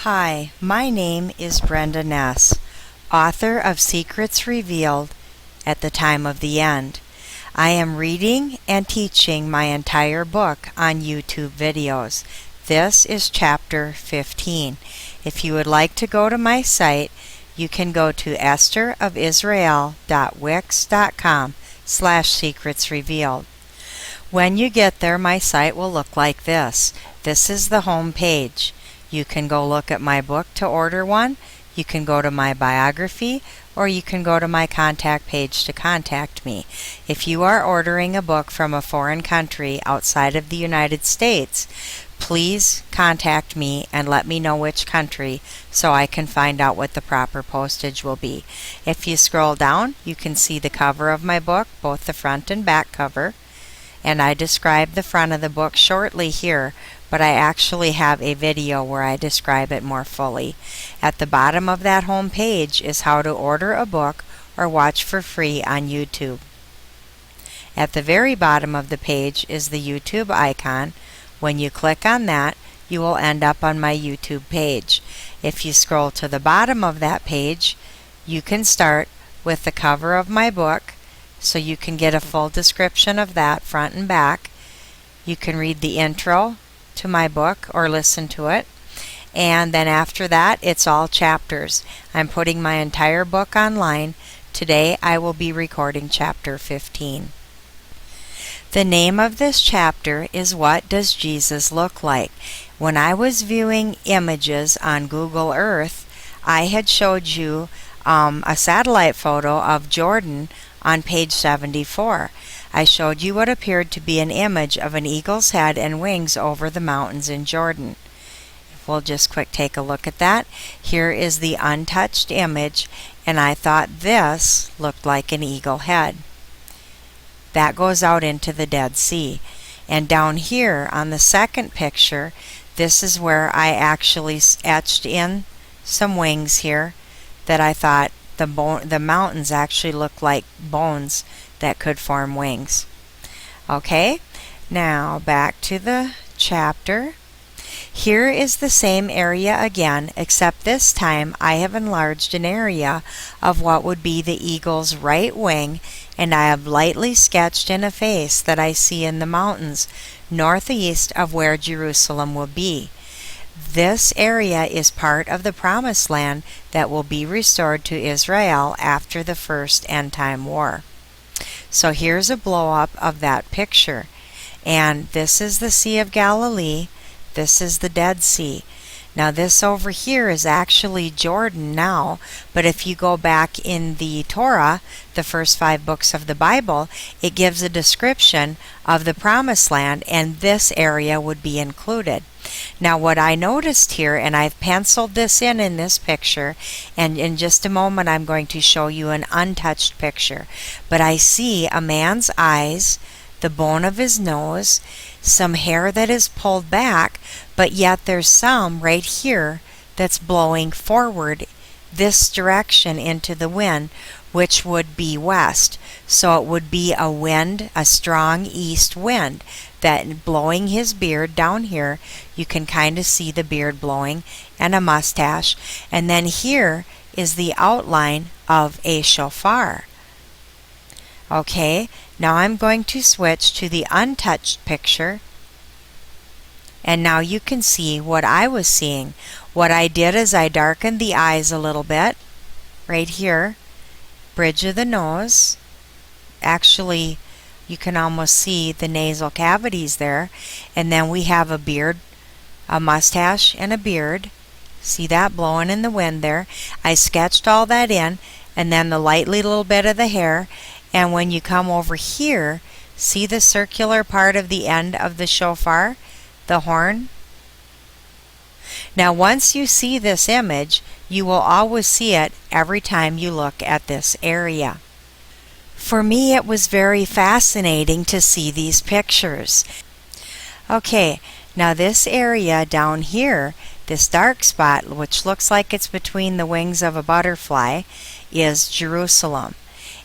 Hi, my name is Brenda Ness, author of Secrets Revealed at the Time of the End. I am reading and teaching my entire book on YouTube videos. This is chapter 15. If you would like to go to my site, you can go to estherofisrael.wix.com/secrets revealed. When you get there, my site will look like this. This is the home page. You can go look at my book to order one, you can go to my biography, or you can go to my contact page to contact me. If you are ordering a book from a foreign country outside of the United States, please contact me and let me know which country so I can find out what the proper postage will be. If you scroll down, you can see the cover of my book, both the front and back cover. And I describe the front of the book shortly here, but I actually have a video where I describe it more fully. At the bottom of that home page is how to order a book or watch for free on YouTube. At the very bottom of the page is the YouTube icon. When you click on that, you will end up on my YouTube page. If you scroll to the bottom of that page, you can start with the cover of my book, so you can get a full description of that front and back. You can read the intro to my book or listen to it. And then after that, it's all chapters. I'm putting my entire book online. Today I will be recording chapter 15. The name of this chapter is What Does Jesus Look Like? When I was viewing images on Google Earth, I had showed you a satellite photo of Jordan on page 74. I showed you what appeared to be an image of an eagle's head and wings over the mountains in Jordan. We'll just quick take a look at that. Here is the untouched image, and I thought this looked like an eagle head. That goes out into the Dead Sea. And down here on the second picture, this is where I actually etched in some wings here that I thought the mountains actually look like bones that could form wings. Okay, now back to the chapter. Here is the same area again, except this time I have enlarged an area of what would be the eagle's right wing, and I have lightly sketched in a face that I see in the mountains northeast of where Jerusalem will be. This area is part of the promised land that will be restored to Israel after the first end-time war. So here's a blow-up of that picture. And this is the Sea of Galilee. This is the Dead Sea. Now this over here is actually Jordan now, but if you go back in the Torah, the first 5 books of the Bible, it gives a description of the promised land, and this area would be included. Now what I noticed here, and I've penciled this in this picture, and in just a moment I'm going to show you an untouched picture, but I see a man's eyes, the bone of his nose, some hair that is pulled back, but yet there's some right here that's blowing forward this direction into the wind, which would be west. So it would be a wind, a strong east wind, that blowing his beard down here. You can kind of see the beard blowing and a mustache. And then here is the outline of a shofar. Okay, now I'm going to switch to the untouched picture. And now you can see what I was seeing. What I did is I darkened the eyes a little bit, right here, bridge of the nose. Actually, you can almost see the nasal cavities there. And then we have a beard, a mustache, and a beard. See that blowing in the wind there? I sketched all that in, and then the lightly little bit of the hair. And when you come over here, see the circular part of the end of the shofar, the horn? Now once you see this image, you will always see it every time you look at this area. For me, it was very fascinating to see these pictures. Okay, now this area down here, this dark spot, which looks like it's between the wings of a butterfly, is Jerusalem.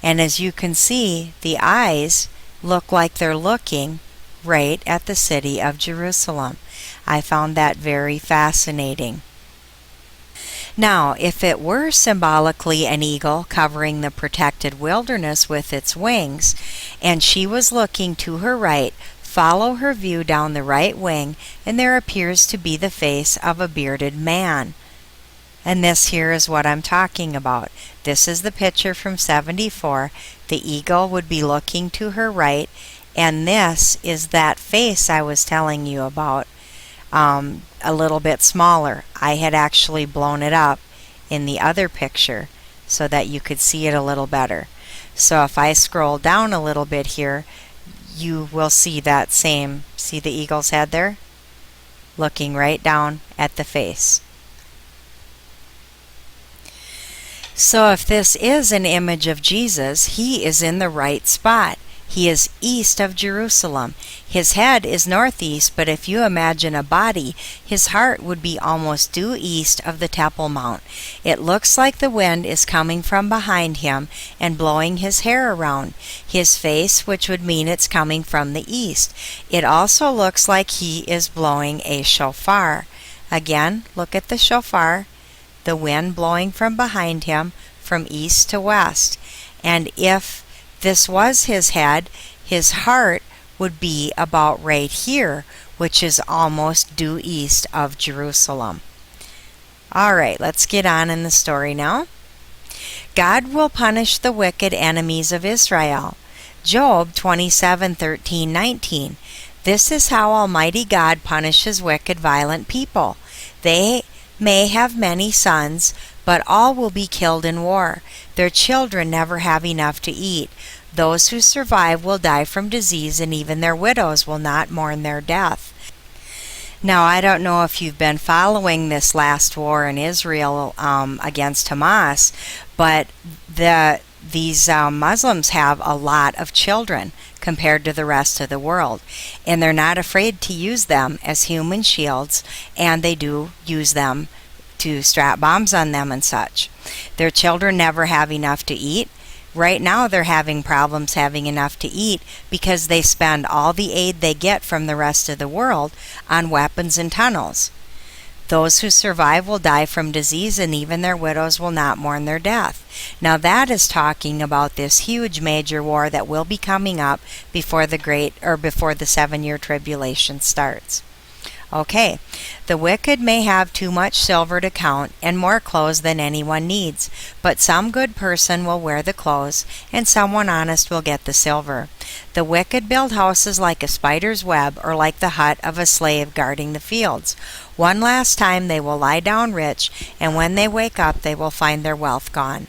And as you can see, the eyes look like they're looking right at the city of Jerusalem. I found that very fascinating. Now, if it were symbolically an eagle covering the protected wilderness with its wings, and she was looking to her right, follow her view down the right wing, and there appears to be the face of a bearded man. And this here is what I'm talking about. This is the picture from 74. The eagle would be looking to her right, and this is that face I was telling you about, a little bit smaller. I had actually blown it up in the other picture so that you could see it a little better. So if I scroll down a little bit here, you will see that same, see the eagle's head there? Looking right down at the face. So if this is an image of Jesus, he is in the right spot. He is east of Jerusalem. His head is northeast, but if you imagine a body, his heart would be almost due east of the Temple Mount. It looks like the wind is coming from behind him and blowing his hair around his face, which would mean it's coming from the east. It also looks like he is blowing a shofar. Again, look at the shofar, the wind blowing from behind him from east to west. And if this was his head, his heart would be about right here, which is almost due east of Jerusalem. All right, let's get on in the story now. God will punish the wicked enemies of Israel. Job 27:13-19. This is how Almighty God punishes wicked, violent people. They may have many sons, but all will be killed in war. Their children never have enough to eat. Those who survive will die from disease, and even their widows will not mourn their death. Now, I don't know if you've been following this last war in Israel against Hamas, but these Muslims have a lot of children compared to the rest of the world, and they're not afraid to use them as human shields, and they do use them to strap bombs on them and such. Their children never have enough to eat. Right now they're having problems having enough to eat because they spend all the aid they get from the rest of the world on weapons and tunnels. Those who survive will die from disease, and even their widows will not mourn their death. Now that is talking about this huge major war that will be coming up before the 7-year tribulation starts. Okay, the wicked may have too much silver to count and more clothes than anyone needs, but some good person will wear the clothes, and someone honest will get the silver. The wicked build houses like a spider's web, or like the hut of a slave guarding the fields. One last time they will lie down rich, and when they wake up they will find their wealth gone.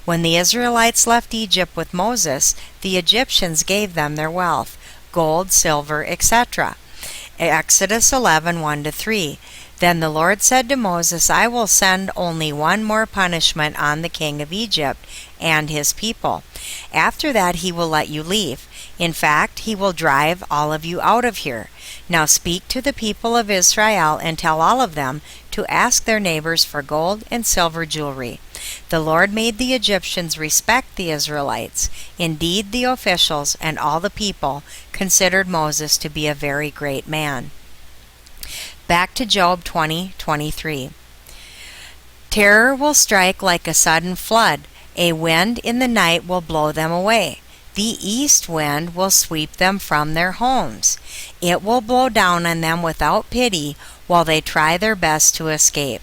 When the Israelites left Egypt with Moses, the Egyptians gave them their wealth, gold, silver, etc. Exodus 11:1-3. Then the Lord said to Moses, I will send only one more punishment on the king of Egypt and his people. After that he will let you leave. In fact, he will drive all of you out of here. Now speak to the people of Israel and tell all of them to ask their neighbors for gold and silver jewelry. The Lord made the Egyptians respect the Israelites. Indeed, the officials and all the people considered Moses to be a very great man. Back to Job 20:23. Terror will strike like a sudden flood. A wind in the night will blow them away. The east wind will sweep them from their homes. It will blow down on them without pity while they try their best to escape.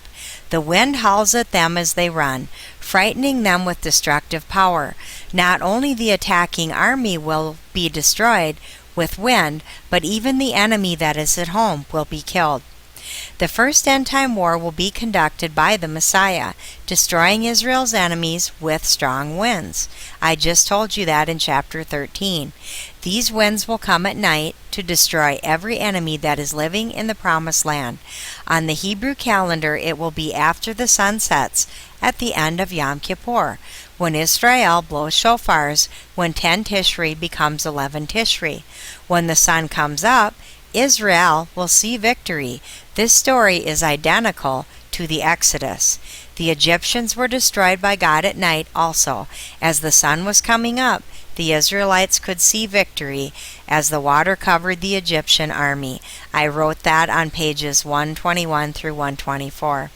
The wind howls at them as they run, frightening them with destructive power. Not only the attacking army will be destroyed with wind, but even the enemy that is at home will be killed. The first end-time war will be conducted by the Messiah, destroying Israel's enemies with strong winds. I just told you that in chapter 13. These winds will come at night to destroy every enemy that is living in the Promised Land. On the Hebrew calendar, it will be after the sun sets at the end of Yom Kippur, when Israel blows shofars, when 10 Tishri becomes 11 Tishri. When the sun comes up, Israel will see victory. This story is identical to the Exodus. The Egyptians were destroyed by God at night also. As the sun was coming up, the Israelites could see victory as the water covered the Egyptian army. I wrote that on pages 121 through 124.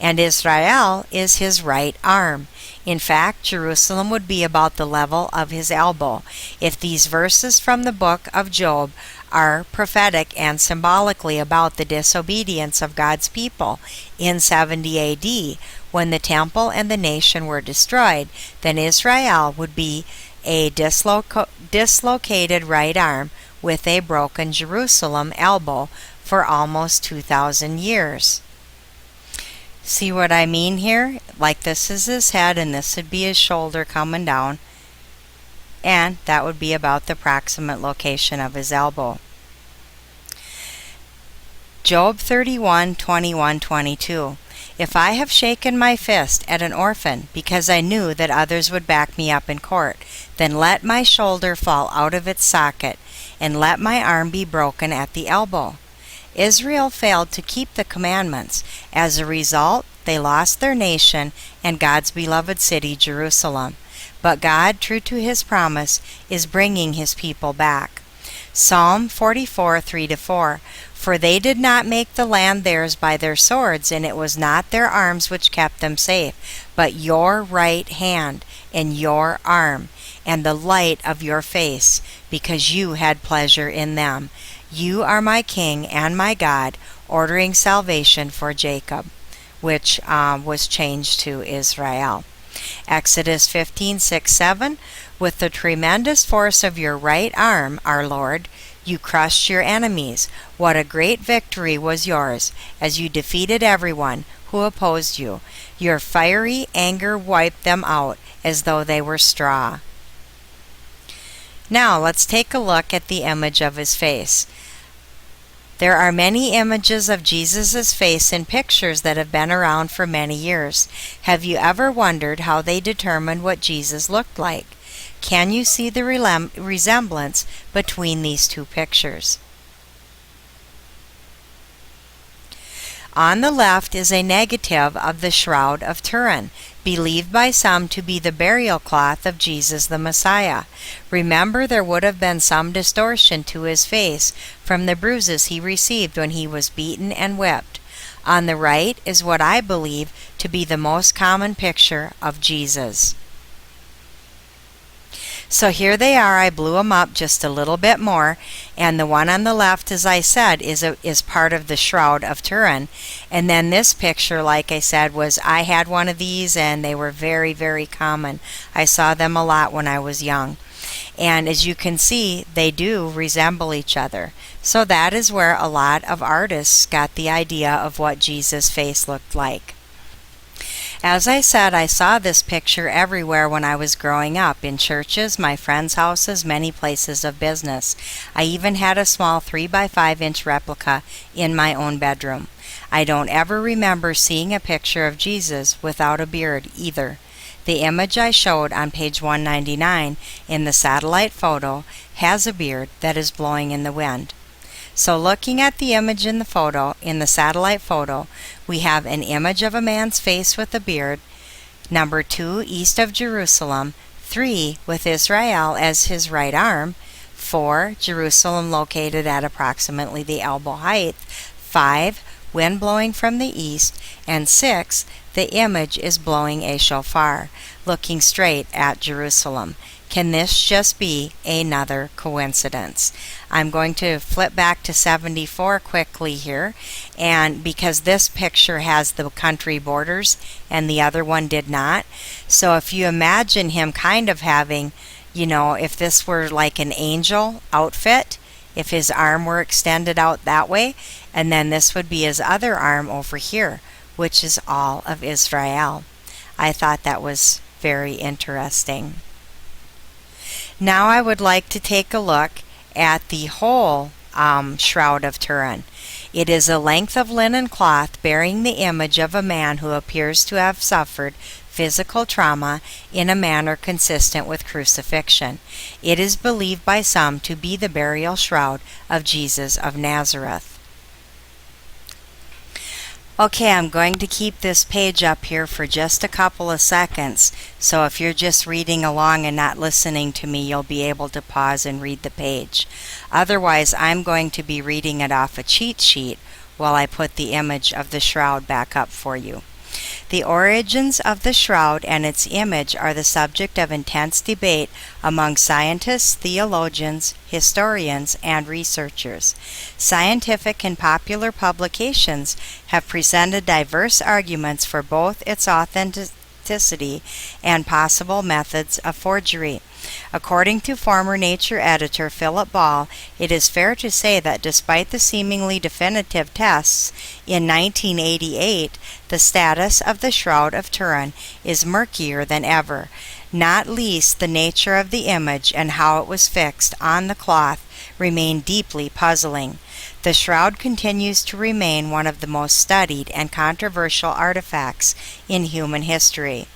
and Israel is his right arm. In fact, Jerusalem would be about the level of his elbow. If these verses from the book of Job are prophetic and symbolically about the disobedience of God's people in 70 AD, when the temple and the nation were destroyed, then Israel would be a dislocated right arm with a broken Jerusalem elbow for almost 2,000 years. See what I mean here? Like this is his head and this would be his shoulder coming down, and that would be about the proximate location of his elbow. Job 31:21-22. If I have shaken my fist at an orphan because I knew that others would back me up in court, then let my shoulder fall out of its socket, and let my arm be broken at the elbow. Israel failed to keep the commandments. As a result, they lost their nation and God's beloved city, Jerusalem. But God, true to his promise, is bringing his people back. Psalm 44:3-4. For they did not make the land theirs by their swords, and it was not their arms which kept them safe, but your right hand and your arm, and the light of your face, because you had pleasure in them. You are my King and my God, ordering salvation for Jacob, which was changed to Israel. Exodus 15:6-7. With the tremendous force of your right arm, our Lord, you crushed your enemies. What a great victory was yours, as you defeated everyone who opposed you. Your fiery anger wiped them out as though they were straw. Now let's take a look at the image of his face. There are many images of Jesus' face in pictures that have been around for many years. Have you ever wondered how they determined what Jesus looked like? Can you see the resemblance between these two pictures? On the left is a negative of the Shroud of Turin, believed by some to be the burial cloth of Jesus the Messiah. Remember, there would have been some distortion to his face from the bruises he received when he was beaten and whipped. On the right is what I believe to be the most common picture of Jesus. So here they are. I blew them up just a little bit more, and the one on the left, as I said, is part of the Shroud of Turin. And then this picture, like I said, I had one of these, and they were very, very common. I saw them a lot when I was young. And as you can see, they do resemble each other. So that is where a lot of artists got the idea of what Jesus' face looked like. As I said, I saw this picture everywhere when I was growing up, in churches, my friends' houses, many places of business. I even had a small 3x5-inch replica in my own bedroom. I don't ever remember seeing a picture of Jesus without a beard either. The image I showed on page 199 in the satellite photo has a beard that is blowing in the wind. So looking at the image in the satellite photo, we have an image of a man's face with a beard, number 2, east of Jerusalem, 3, with Israel as his right arm, 4, Jerusalem located at approximately the elbow height, 5, wind blowing from the east, and 6, the image is blowing a shofar, looking straight at Jerusalem. Can this just be another coincidence? I'm going to flip back to 74 quickly here, and because this picture has the country borders and the other one did not. So if you imagine him kind of having, if this were like an angel outfit, if his arm were extended out that way, and then this would be his other arm over here, which is all of Israel. I thought that was very interesting. Now I would like to take a look at the whole Shroud of Turin. It is a length of linen cloth bearing the image of a man who appears to have suffered physical trauma in a manner consistent with crucifixion. It is believed by some to be the burial shroud of Jesus of Nazareth. Okay, I'm going to keep this page up here for just a couple of seconds, so if you're just reading along and not listening to me, you'll be able to pause and read the page. Otherwise, I'm going to be reading it off a cheat sheet while I put the image of the shroud back up for you. The origins of the shroud and its image are the subject of intense debate among scientists, theologians, historians, and researchers. Scientific and popular publications have presented diverse arguments for both its authenticity and possible methods of forgery. According to former Nature editor Philip Ball, it is fair to say that despite the seemingly definitive tests in 1988, the status of the Shroud of Turin is murkier than ever, not least the nature of the image and how it was fixed on the cloth remain deeply puzzling. The shroud continues to remain one of the most studied and controversial artifacts in human history.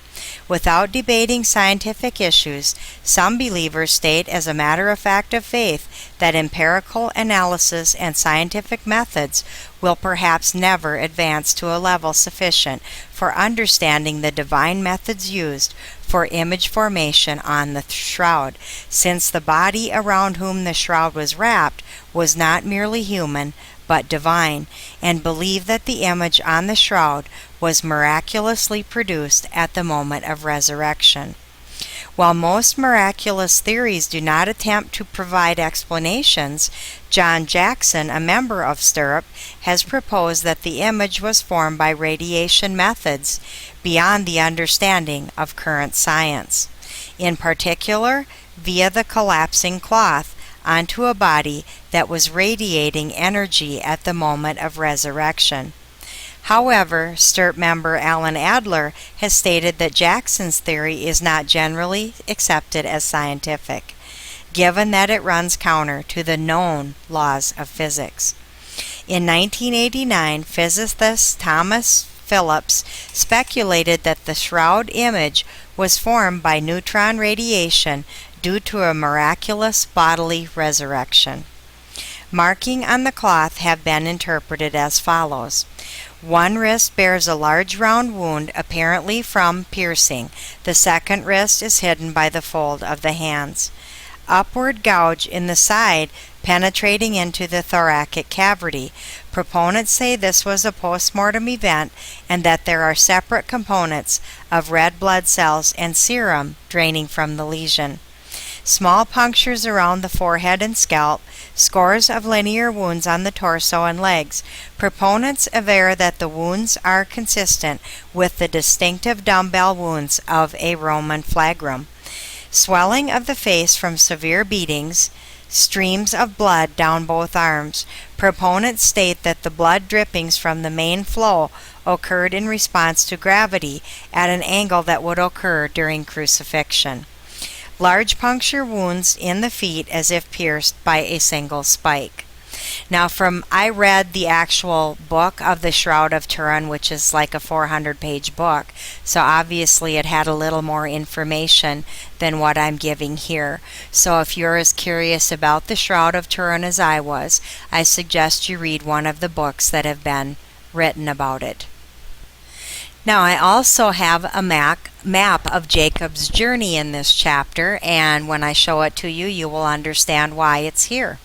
Without debating scientific issues, some believers state as a matter of fact of faith that empirical analysis and scientific methods will perhaps never advance to a level sufficient for understanding the divine methods used for image formation on the shroud, since the body around whom the shroud was wrapped was not merely human, but divine, and believe that the image on the shroud was miraculously produced at the moment of resurrection. While most miraculous theories do not attempt to provide explanations, John Jackson, a member of Stirrup, has proposed that the image was formed by radiation methods beyond the understanding of current science, in particular via the collapsing cloth onto a body that was radiating energy at the moment of resurrection. However, Stirrup member Alan Adler has stated that Jackson's theory is not generally accepted as scientific, given that it runs counter to the known laws of physics. In 1989, physicist Thomas Phillips speculated that the shroud image was formed by neutron radiation due to a miraculous bodily resurrection. Marking on the cloth have been interpreted as follows. One wrist bears a large round wound apparently from piercing. The second wrist is hidden by the fold of the hands. Upward gouge in the side penetrating into the thoracic cavity. Proponents say this was a post-mortem event and that there are separate components of red blood cells and serum draining from the lesion. Small punctures around the forehead and scalp, scores of linear wounds on the torso and legs. Proponents aver that the wounds are consistent with the distinctive dumbbell wounds of a Roman flagrum. Swelling of the face from severe beatings, streams of blood down both arms. Proponents state that the blood drippings from the main flow occurred in response to gravity at an angle that would occur during crucifixion. Large puncture wounds in the feet as if pierced by a single spike. Now I read the actual book of the Shroud of Turin, which is like a 400-page book, so obviously it had a little more information than what I'm giving here. So if you're as curious about the Shroud of Turin as I was, I suggest you read one of the books that have been written about it. Now I also have a map of Jacob's journey in this chapter, and when I show it to you, you will understand why it's here.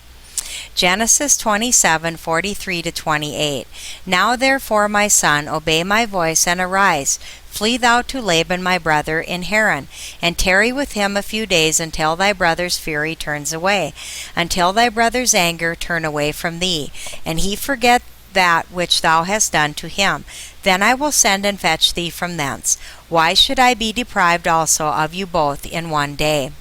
Genesis 27:43-28. Now therefore, my son, obey my voice and arise. Flee thou to Laban my brother in Haran, and tarry with him a few days until thy brother's fury turns away, until thy brother's anger turn away from thee, and he forget that which thou hast done to him. Then I will send and fetch thee from thence. Why should I be deprived also of you both in one day?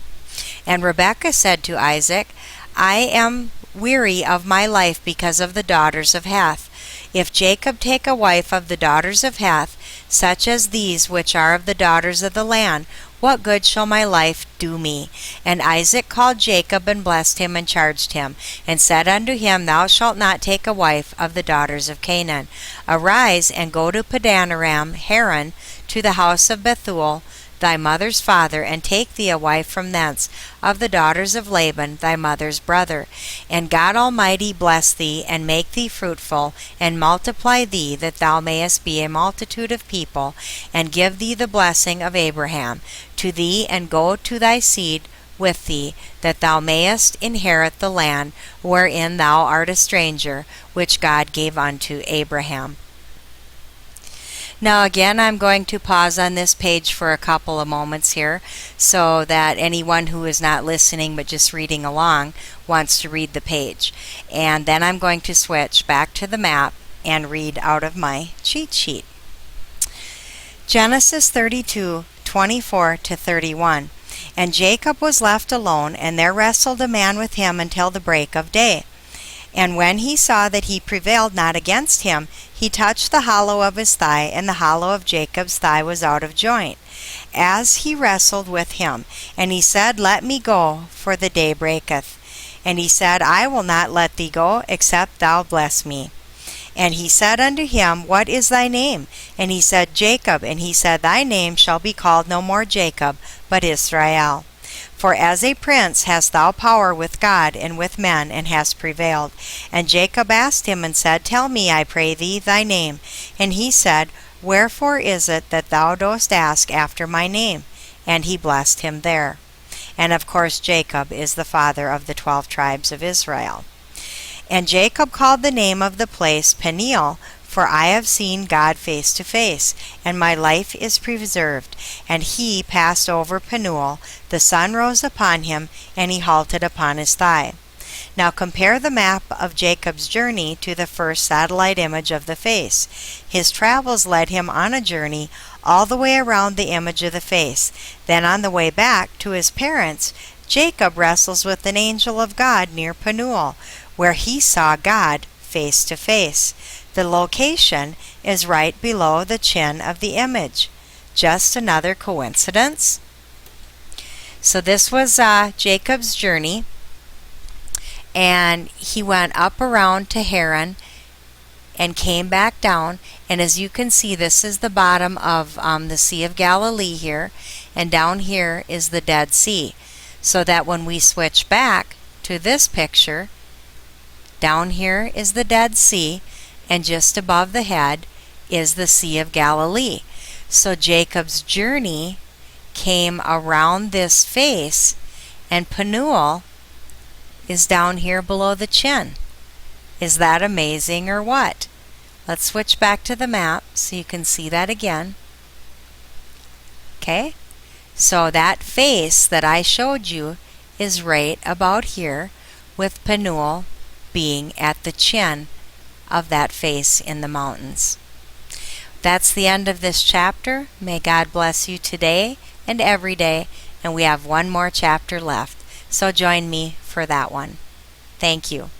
And Rebekah said to Isaac, I am weary of my life because of the daughters of Heth. If Jacob take a wife of the daughters of Heth, such as these which are of the daughters of the land, what good shall my life do me? And Isaac called Jacob and blessed him and charged him, and said unto him, Thou shalt not take a wife of the daughters of Canaan. Arise and go to Padanaram, Haran, to the house of Bethuel, thy mother's father, and take thee a wife from thence, of the daughters of Laban, thy mother's brother. And God Almighty bless thee, and make thee fruitful, and multiply thee, that thou mayest be a multitude of people, and give thee the blessing of Abraham to thee, and go to thy seed with thee, that thou mayest inherit the land wherein thou art a stranger, which God gave unto Abraham. Now again, I'm going to pause on this page for a couple of moments here so that anyone who is not listening but just reading along wants to read the page. And then I'm going to switch back to the map and read out of my cheat sheet. Genesis 32:24-31. And Jacob was left alone, and there wrestled a man with him until the break of day. And when he saw that he prevailed not against him, he touched the hollow of his thigh, and the hollow of Jacob's thigh was out of joint, as he wrestled with him. And he said, Let me go, for the day breaketh. And he said, I will not let thee go, except thou bless me. And he said unto him, What is thy name? And he said, Jacob. And he said, Thy name shall be called no more Jacob, but Israel. For as a prince hast thou power with God and with men, and hast prevailed. And Jacob asked him and said, Tell me, I pray thee, thy name. And he said, Wherefore is it that thou dost ask after my name? And he blessed him there. And of course Jacob is the father of the 12 tribes of Israel. And Jacob called the name of the place Peniel, for I have seen God face to face, and my life is preserved. And he passed over Penuel, the sun rose upon him, and he halted upon his thigh. Now compare the map of Jacob's journey to the first satellite image of the face. His travels led him on a journey all the way around the image of the face. Then on the way back to his parents, Jacob wrestles with an angel of God near Penuel, where he saw God face to face. The location is right below the chin of the image. Just another coincidence? So this was Jacob's journey, and he went up around to Haran and came back down. And as you can see, this is the bottom of the Sea of Galilee here, and down here is the Dead Sea. So that when we switch back to this picture, down here is the Dead Sea, and just above the head is the Sea of Galilee. So Jacob's journey came around this face, and Penuel is down here below the chin. Is that amazing or what? Let's switch back to the map so you can see that again. Okay, so that face that I showed you is right about here, with Penuel being at the chin of that face in the mountains. That's the end of this chapter. May God bless you today and every day, and we have one more chapter left, so join me for that one. Thank you.